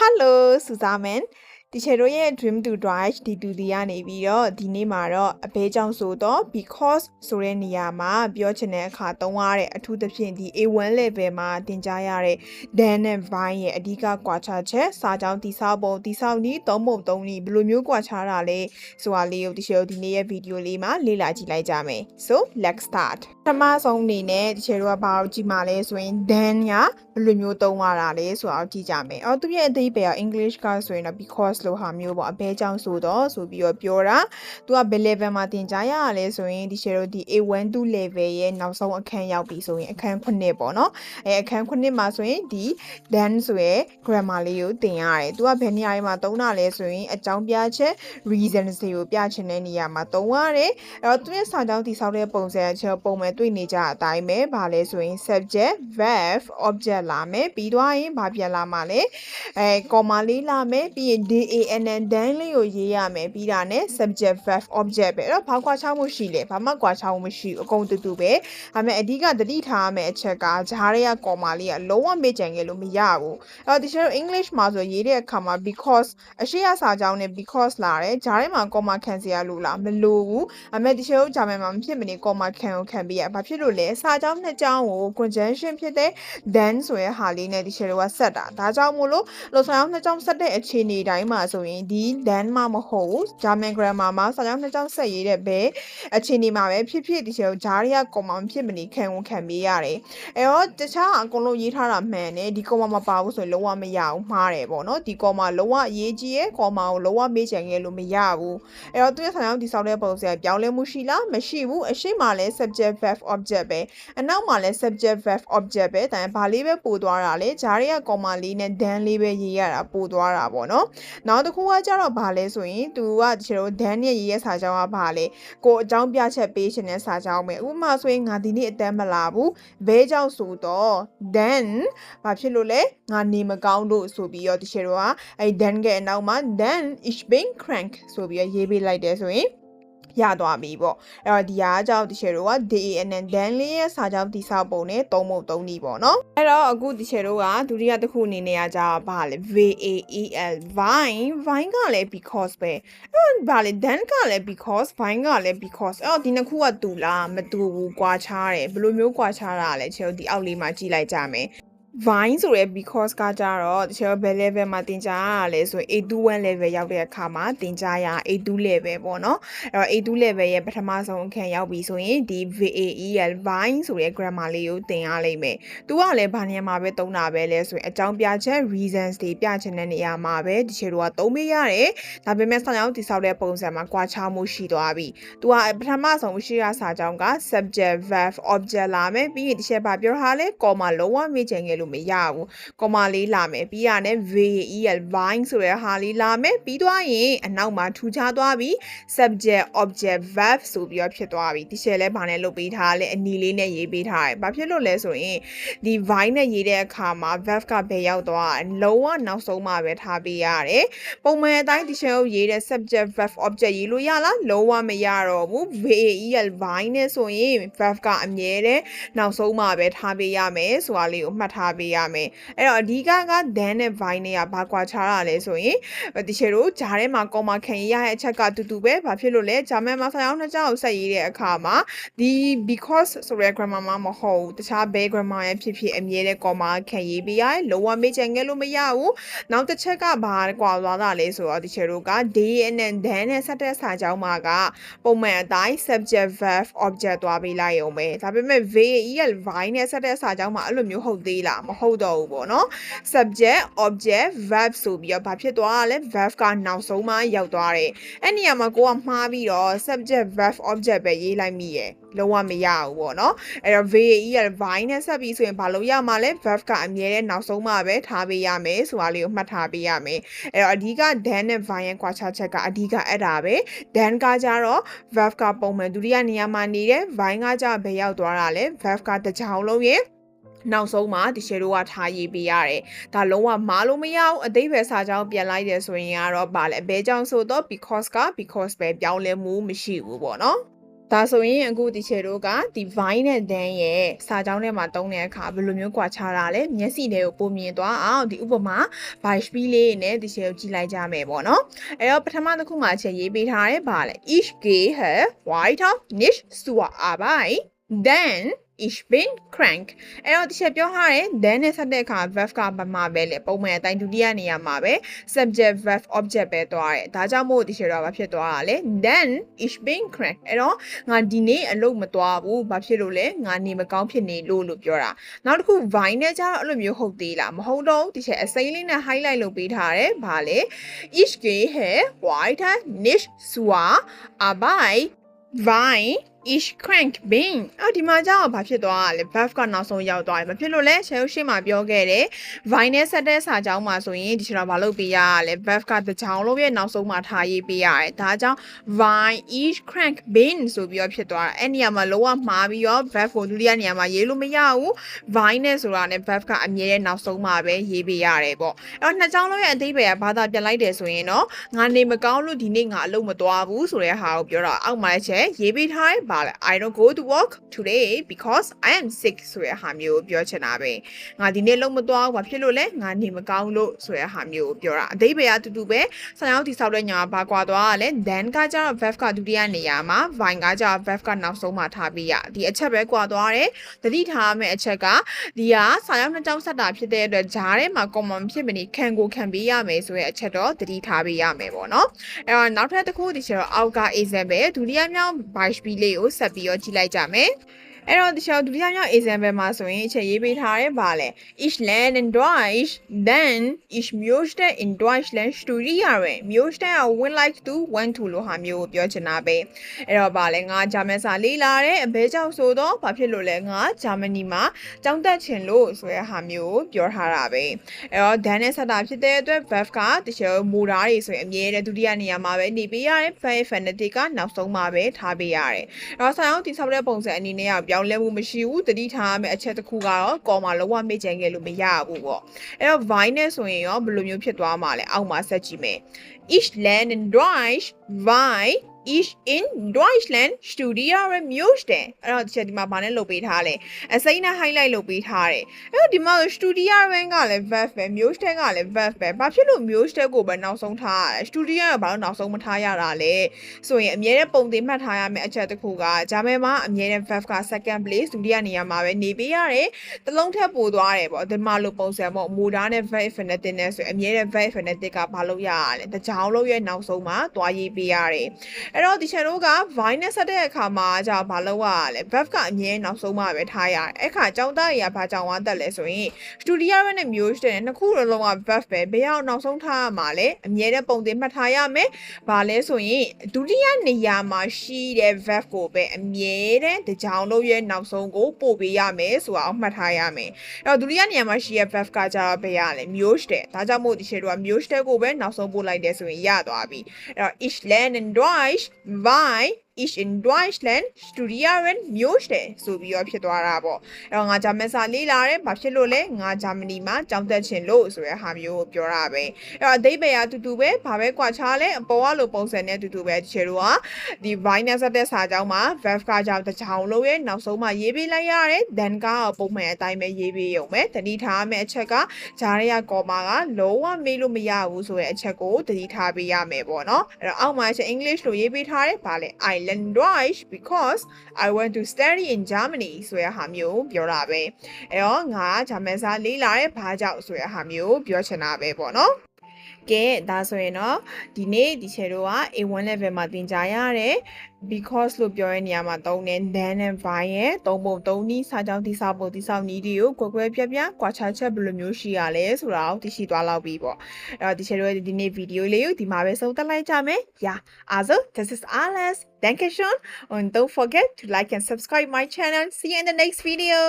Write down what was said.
Hello Suzaman ဒီချေတို့ရဲ့ dream to drive ဒီတူဒီကနေပြီးတော့ဒီနေ့မှာတော့အဘေးကြောင့်ဆိုတော့ because ဆိုတဲ့နေရာမှာပြောချင်တဲ့အခါသုံးရတဲ့အထူးသဖြင့်ဒီ A1 level မှာသင်ကြားရတဲ့ Dan and Vine ရဲ့အဓိကကွာခြားချက်စာကြောင်းတိဆောက်ပုံတိဆောက်နည်းသုံးပုံသုံးနည်းဘယ်လိုမျိုးကွာခြားတာလဲဆိုတာလေးကိုဒီချေတို့ဒီနေ့ရဲ့ဗီဒီယိုလေးမှာလေ့လာကြည့်လိုက်ကြမယ် So let's start ပထမဆုံးအနေနဲ့ဒီချေတို့ကဘာကိုကြည့်မှာလဲဆိုရင် Dan ကဘယ်လိုမျိုးသုံးရတာလဲဆိုတာကိုကြည့်ကြမယ်သူရဲ့အသေးပဲ English ကဆိုရင်တော့ because လို့ဟာမျိုးပေါ့အဘဲကြောင့်ဆိုတော့ဆိုပြီးတော့ပြောတာသူကဘယ် level မှာသင်ကြားရရလဲဆိုရင်ဒီ share ဒီ A1 2 level ရဲ့နောက်ဆုံးအခန်းရောက်ပြီဆိုရင်အခန်း9ပေါ့နော်အခန်း9မှာဆိုရင်ဒီ Dan ဆိုရဲ grammar လေးကိုသင်ရတယ်သူကဘယ်နေရာမှာသုံးတာလဲဆိုရင်အကြောင်းပြချက် reasons တွေကိုပြချင်တဲ့နေရာမှာသုံးရတယ်အဲ့တော့သူရဲ့စာကြောင်းတည်ဆောက်တဲ့ပုံစံချက်ပုံမှန်တွေ့နေကြအတိုင်းပဲဗာလဲဆိုရင် subject verb object လာမယ်ပြီးတော့ရင်ဗာပြန်လာမှာလဲcomma လေးလာမယ်ပြီးရင် dan dan လေးကိုရေးရမယ်ပြီးတာနဲ့ subject verb object ပဲအဲ့တော့ဘာကွာခြားမှုရှိလဲဘာမှကွာခြားမှုမရှိဘူးအကုန်တူတူပဲဒါပေမဲ့အဓိကသတိထားရမယ့်အချက်ကဂျားတွေက comma လေးကလုံးဝမေ့ကြံခဲ့လို့မရဘူးအဲ့တော့ဒီလို English မှာဆိုရေးတဲ့အခါမှာ because အရှိရစာကြောင်းနဲ့ because လာတယ်ဂျားထဲမှာ comma ခံစရာလို့လားမလိုဘူးဒါပေမဲ့ဒီလိုဂျာမယ်မှာမဖြစ်မနေ comma ခံပြီးရဘာဖြစ်လို့လဲစာကြောင်းနှစ်ကြောင်းကို conjunction ဖြစ်တဲ့ then ဆိုရဲဟာလေးနဲ့ဒီလိုကဆက်တာဒါကြောင့်မို့လို့လို့စာကြောင်းနှစ်ကြောင်းဆက်တဲ့အခြေအနေတိုင်းမှာဆိုရင်ဒီ then မှမဟုတ်ဘူး German grammar မှာစာကြောင်းနှစ်ကြောင်းဆက်ရေးတဲ့ဘယ်အခြေအနေမှာပဲဖြစ်ဖြစ်ဒီလိုဂျားတွေက comma ဖြစ်မနေခံပေးရတယ်အဲ့တော့တခြားအကုန်လုံးရေးထားတာမှန်တယ်ဒီ comma မပါဘူးဆိုရင်လုံးဝမရဘူးမှားတယ်ပေါ့နော်ဒီ comma လုံးဝအရေးကြီးရဲ့ comma ကိုလုံးဝမေ့ချင်ခဲ့လို့မရဘူးအဲ့တော့သူရဲ့စာကြောင်းတည်ဆောက်တဲ့ပုံစံပြောင်းလဲမှုရှိလားမရှိဘူးအရှိမလဲ subject verb object ပဲအနောက်မှာလဲ subject verb object ပဲဒါပေမဲ့ဘာလေးပဲပို့သွားတာလဲဂျားတွေက comma လေးနဲ့ then လေးပဲရေးရတာပို့သွားတာပေါ့နော်နောက်တစ်ခုကကြတော့ဘာလဲဆိုရင်သူကဒီလို Dan ရဲ့ရေးရဲ့စာကြောင်းကဘာလဲကိုအကြောင်းပြချက်ပေးရှင်တဲ့စာကြောင်းပဲဥပမာဆိုရင်ငါဒီနေ့အတန်းမလာဘူးဘဲကြောင့်ဆိုတော့ then ဘာဖြစ်လို့လဲငါနေမကောင်းလို့ဆိုပြီးတော့ဒီလိုကအဲ့ Dan ရဲ့အနောက်မှာ then is being crank ဆိုပြီးရေးပေးလိုက်တယ်ဆိုရင်ရသွားပြီပေါ့အဲ့တော့ဒီအားကြောင့်ဒီချေတို့က dan and dan လေးရဲ့စာကြောင်းတိဆောက်ပုံနဲ့သုံးပုံသုံးနည်းပေါ့နော်အဲ့တော့အခုဒီချေတို့ကဒုတိယတစ်ခုအနေနဲ့ကကြာဘာလဲ val vine ကလည်း because ပဲအဲ့တော့ဘာလဲ dan ကလည်း because vine ကလည်း because အဲ့တော့ဒီနှစ်ခုကတူလားမတူဘူးကွာခြားတယ်ဘယ်လိုမျိုးကွာခြားတာလဲချေတို့ဒီအောက်လေးမှာကြည့်လိုက်ကြမယ်Vine ဆိုရဲ because ကကြတော့တချို့ဘယ် level မှာသင်ကြားရလဲဆိုရင် A21 level ရောက်တဲ့အခါမှာသင်ကြားရ A2 level ပေါ့နော်အဲ့တော့ A2 level ရဲ့ပထမဆုံးအခန်းရောက်ပြီဆိုရင်ဒီ VAEL Vine ဆိုရဲ grammar လေးကိုသင်ရလိမ့်မယ်။သူကလည်းဘာနေရာမှာပဲသုံးတာပဲလဲဆိုရင်အကြောင်းပြချက် reasons တွေပြချင်တဲ့နေရာမှာပဲဒီချေတို့ကသုံးပေးရတယ်။ဒါပေမဲ့စာကြောင်းတိဆောက်တဲ့ပုံစံမှာကွာခြားမှုရှိသွားပြီ။သူကပထမဆုံးရှိရစာကြောင်းက subject verb object လာမယ်ပြီးရင်ဒီချက်ဘာပြောထားလဲ comma လုံးဝမေ့ချင်ခဲ့လို့မရဘူး comma လေးလာမယ်ပြီးရနဲ့ val vine ဆိုတဲ့ဟာလေးလာမယ်ပြီးသွားရင်အနောက်မှာထူခြားသွားပြီ subject object verb ဆိုပြီးတော့ဖြစ်သွားပြီဒီချက်လဲဘာနဲ့လုပ်ပေးထားလဲအနီလေးနဲ့ရေးပေးထားတယ်ဘာဖြစ်လို့လဲဆိုရင်ဒီ vine နဲ့ရေးတဲ့အခါမှာ verb ကဘယ်ရောက်သွားလုံးဝနောက်ဆုံးမှပဲထားပေးရတယ်ပုံမှန်အတိုင်းဒီချက်ကိုရေးတဲ့ subject verb object ရေးလို့ရလားလုံးဝမရတော့ဘူး val vine နဲ့ဆိုရင် verb ကအမြဲတမ်းနောက်ဆုံးမှပဲထားပေးရမယ်ဆိုတာလေးကိုမှတ်ထားပေးရမယ်အဲ့တော့အဓိကက dan နဲ့ vine နဲ့ကဘာကွာခြားတာလဲဆိုရင်ဒီချေတို့ဂျားထဲမှာ comma ခံရရဲ့အချက်ကတူတူပဲဘာဖြစ်လို့လဲဂျာမန်မှာစာကြောင်းနှစ်ကြောင်းကိုဆက်ရေးတဲ့အခါမှာဒီ because ဆိုတဲ့ grammar မှာမဟုတ်ဘူးတခြားဘဲ grammar ရဲ့ဖြစ်ဖြစ်အမြဲတမ်း comma ခံရေးပေးရတယ်လုံးဝမေ့ချင်ခဲ့လို့မရဘူးနောက်တစ်ချက်ကဘာကွာသွားတာလဲဆိုတော့ဒီချေတို့က dan and dan နဲ့ဆက်တဲ့စာကြောင်းမှာကပုံမှန်အတိုင်း subject verb object သွားပေးလိုက်ရုံပဲဒါပေမဲ့ val vine နဲ့ဆက်တဲ့စာကြောင်းမှာအဲ့လိုမျိုးဟုတ်သေးလားမဟုတ်တော့ဘူးပေါ့နော် subject object verb ဆိုပြီးတော့ဘာဖြစ်သွားလဲ verb ကနောက်ဆုံးမှရောက်သွားတယ်အဲ့နေရာမှာကိုကမှားပြီးတော့ subject verb object ပဲရေးလိုက်မိရဲ့လုံးဝမရဘူးပေါ့နော်အဲ့တော့ val vine နဲ့ဆက်ပြီးဆိုရင်ဘာလို့ရမှာလဲ verb ကအမြဲတမ်းနောက်ဆုံးမှပဲထားပေးရမယ်ဆိုတာလေးကိုမှတ်ထားပေးရမယ်အဲ့တော့အဓိက dan နဲ့ vine ရဲ့ကွာခြားချက်ကအဓိကအဲ့ဒါပဲ dan ကကြတော့ verb ကပုံမှန်ဒုတိယနေရာမှာနေတယ် vine ကကြဘယ်ရောက်သွားတာလဲ verb ကတစ်ကြောင်းလုံးရဲ့နောက်ဆုံးမှာဒီရှယ်တို့ကထားရေးပေးရတယ်ဒါလုံးဝမားလို့မရဘူးအသေးပဲစာကြောင်းပြန်လိုက်တယ်ဆိုရင်ကတော့ဗာလဲဘဲကြောင့်ဆိုတော့ because ပဲပြောင်းလဲမှုမရှိဘူးပေါ့နော် ဒါဆိုရင်အခုဒီချေတို့ကဒီ vine နဲ့ then ရဲ့စာကြောင်းထဲမှာတုံးတဲ့အခါဘယ်လိုမျိုးကွာခြားတာလဲမျက်စိတွေကိုပုံမြင်သွားအောင်ဒီဥပမာ by speed လေးနဲ့ဒီချေကိုကြည့်လိုက်ကြမယ်ပေါ့နော်အဲ့တော့ပထမတစ်ခုမှာချက်ရေးပေးထားတယ်ဗာလဲ ich gehe weiter nicht zur Arbeit then ich bin krank အဲ့တော့ဒီချက်ပြောထားတယ် then နဲ့ဆက်တဲ့အခါ verb ကဘာမှပဲလေပုံမှန်အတိုင်းဒုတိယနေရာမှာပဲ subject verb object ပဲသွားတယ်ဒါကြောင့်မို့ဒီချက်တော့ဘာဖြစ်သွားတာလဲ then ich bin krank အဲ့တော့ငါဒီနေ့အလုပ်မသွားဘူးဘာဖြစ်လို့လဲငါနေမကောင်းဖြစ်နေလို့ပြောတာနောက်တစ်ခု vine နဲ့ကျတော့အဲ့လိုမျိုးဟုတ်သေးလားမဟုတ်တော့ဒီချက်အစိမ်းလေးနဲ့ highlight လုပ်ပေးထားတယ်ဘာလဲ ich gehe weiter nicht zur Arbeit vine ich crank bin အော်ဒီမှာကျတော့ဘာဖြစ်သွားလဲ verb ကနောက်ဆုံးရောက်သွားတယ်မဖြစ်လို့လဲရှယ်ရှင်းမှာပြောခဲ့တယ် vine နဲ့ဆက်တဲ့စာကြောင်းမှာဆိုရင်ဒီချက်တော့မလုပ်ပေးရလဲ verb ကတစ်ကြောင်းလုံးရဲ့နောက်ဆုံးမှာထားရေးပေးရတယ်ဒါကြောင့် vine ich crank bin ဆိုပြီးတော့ဖြစ်သွားတာအဲ့နေရာမှာလောကမှားပြီးတော့ verb ကိုဒုတိယနေရာမှာရေးလို့မရဘူး vine နဲ့ဆိုတာနဲ့ verb ကအမြဲတမ်းနောက်ဆုံးမှာပဲရေးပေးရတယ်ပေါ့အဲ့တော့နှစ်ကြောင်းလုံးရဲ့အဓိပ္ပာယ်ကဘာသာပြန်လိုက်တယ်ဆိုရင်တော့ငါနေမကောင်းလို့ဒီနေ့ငါအလုပ်မသွားဘူးဆိုတဲ့ဟာကိုပြောတာအောက်မှာချက်ရေးပေးထားတယ်ဗာလဲ I don't go to work today because I am sick ဆိုတဲ့ဟာမျိုးပြောချင်တာပဲငါဒီနေ့လုံးမသွားဘူးဘာဖြစ်လို့လဲငါနေမကောင်းလို့ဆိုတဲ့ဟာမျိုးပြောတာအဓိပ္ပာယ်အတူတူပဲဆရာတို့ဒီဆောက်တဲ့ညာဘာကွာသွားလဲ then ကကျတော့ verb ကဒုတိယနေရာမှာ vine ကကျတော့ verb ကနောက်ဆုံးမှာထားပြီးရဒီအချက်ပဲကွာသွားတယ်သတိထားမယ့်အချက်ကဒီကဆရာတို့နှစ်ကြောင်းဆက်တာဖြစ်တဲ့အတွက်ဂျားထဲမှာ common ဖြစ်မနေခံကိုခံပေးရမယ်ဆိုတဲ့အချက်တော့သတိထားပေးရမယ်ပေါ့နော်အဲ့တော့နောက်ထပ်တစ်ခုဒီချက်တော့အောက်က example ဒုတိယမြောက် by speed လေးကိုဆက်ပြီးတော့ကြည့်လိုက်ကြမယ်အဲ့တော့ဒီချက်ဒုတိယမြောက် example မှာဆိုရင်အချက်ရေးပေးထားတယ်ဗာလဲ ich lerne Deutsch then ich möchte in Deutschland studieren möchte would like to want to လို့ဟာမျိုးကိုပြောချင်တာပဲအဲ့တော့ဗာလဲငါဂျာမန်စာလေ့လာတယ်အဘဲကြောင့်ဆိုတော့ဘာဖြစ်လို့လဲငါဂျာမနီမှာကျောင်းတက်ချင်လို့ဆိုတဲ့ဟာမျိုးကိုပြောထားတာပဲအဲ့တော့ then နဲ့ဆက်တာဖြစ်တဲ့အတွက် verb ကဒီချက်မူတာတွေဆိုရင်အမြဲတမ်းဒုတိယနေရာမှာပဲနေပေးရတယ် verb infinitive ကနောက်ဆုံးမှာပဲထားပေးရတယ်အဲ့တော့ဆိုင်အောင်ဒီဆောက်တဲ့ပုံစံအနေနဲ့ပြောင်းလဲမှုမရှိဘူးတတိထားရမယ့်အချက်တစ်ခုကတော့ကော်မာလုံးဝမေ့ချင်ခဲ့လို့မရဘူးပေါ့အဲ့တော့ vine နဲ့ဆိုရင်ရောဘယ်လိုမျိုးဖြစ်သွားမှာလဲအောက်မှာဆက်ကြည့်မယ် ich lerne Deutsch weil ich in Deutschland studieren möchte အဲ့တော့ဒီချက်ဒီမှာဘာနဲ့လုပ်ပေးထားလဲအစိမ်းနဲ့ highlight လုပ်ပေးထားတယ်အဲ့တော့ဒီမှာ studieren ကလည်း verb ပဲ möchte ကလည်း verb ပဲဘာဖြစ်လို့ möchte ကိုပဲနောက်ဆုံးထားရလဲ studieren ကဘာလို့နောက်ဆုံးမထားရတာလဲဆိုရင်အမြဲတမ်းပုံသင်မှတ်ထားရမယ့်အချက်တစ်ခုကဂျာမဲမှာအမြဲတမ်း verb က second place ဒုတိယနေရာမှာပဲနေပေးရတယ်တစ်လုံးထပ်ပို့သွားတယ်ပေါ့ဒီမှာလိုပုံစံပေါ့ moda နဲ့ verb infinitive နဲ့ဆိုရင်အမြဲတမ်း verb infinitive ကဘာလို့ရရလဲတကြောင်လုံးရဲ့နောက်ဆုံးမှာသွားရေးပေးရတယ်အဲ့တော့ဒီချက်တို့က vine နဲ့ဆက်တဲ့အခါမှာじゃဘာလို့ရလဲ verb ကအမြဲနောက်ဆုံးမှာပဲထားရတယ်အဲ့ခါကြောင်းသားတွေကဘာကြောင့်ဝမ်းတက်လဲဆိုရင် studier နဲ့ möchte နဲ့နှစ်ခုလုံးက verb ပဲဘယ်အောင်နောက်ဆုံးထားရမှာလဲအမြဲတမ်းပုံသင်မှတ်ထားရမယ်ဘာလဲဆိုရင်ဒုတိယနေရာမှာရှိတဲ့ verb ကိုပဲအမြဲတမ်းတကြောင်လုံးရဲ့နောက်ဆုံးကိုပို့ပေးရမယ်ဆိုတာအောင်မှတ်ထားရမယ်အဲ့တော့ဒုတိယနေရာမှာရှိတဲ့ verb ကကြတော့ဘယ်ရလဲ möchte ဒါကြောင့်မို့ဒီရှေ့တော့ möchte ကိုပဲနောက်ဆုံးပို့လိုက်တယ်ဆိုရင်ရသွားပြီအဲ့တော့ ich lerne Deutsch weil ich in Deutschland studieren möchte ဆိုပြီးတော့ဖြစ်သွားတာပေါ့အဲ့တော့ငါဂျာမန်စာလေ့လာတယ်ဘာဖြစ်လို့လဲငါဂျာမနီမှာကျောင်းတက်ချင်လို့ဆိုတဲ့ဟာမျိုးကိုပြောတာပဲအဲ့တော့အဓိပ္ပာယ်အတူတူပဲဘာပဲကွာခြားလဲအပေါ်ကလိုပုံစံနဲ့အတူတူပဲဒီချေတို့ကဒီ vine နဲ့ဆက်တဲ့စာကြောင်းမှာ verb ကကြောင့်တစ်ချောင်းလုံးရဲ့နောက်ဆုံးမှာရေးပေးလိုက်ရတယ် then ကပုံမှန်အတိုင်းပဲရေးပေးရုံပဲတတိထားမယ့်အချက်ကဂျားရကော်မာကလုံးဝမေးလို့မရဘူးဆိုတဲ့အချက်ကိုတတိထားပေးရမယ်ပေါ့နော်အဲ့တော့အောက်မှာချက် English လို့ရေးပေးထားတယ်ဗာလဲ I learn Deutsch because I want to study in Germany ဆိုရဟာမျိုးပြောတာပဲအဲ့တော့ငါဂျာမန်စာလေ့လာတဲ့ဘာကြောင့်ဆိုရဟာမျိုးပြောချင်တာပဲပေါ့နော်ကဲဒါဆိုရင်တော့ဒီနေ့ဒီချေတို့က A1 level မှာသင်ကြားရတယ် because လို့ပြောတဲ့နေရာမှာသုံးတယ် then and by ရဲ့သုံးပုံသုံးနည်းစာကြောင်းတိဆောက်ပုံတိဆောက်နည်းတွေကိုကွယ်ကွယ်ပြပြကွာခြားချက်ဘယ်လိုမျိုးရှိရလဲဆိုတာကိုသိရှိသွားလောက်ပြီပေါ့အဲ့တော့ဒီချေတို့ဒီနေ့ဗီဒီယိုလေးကိုဒီမှာပဲဆုံးသက်လိုက်ကြမယ် yeah also this is alles Dankeschön und don't forget to like and subscribe my channel see you in the next video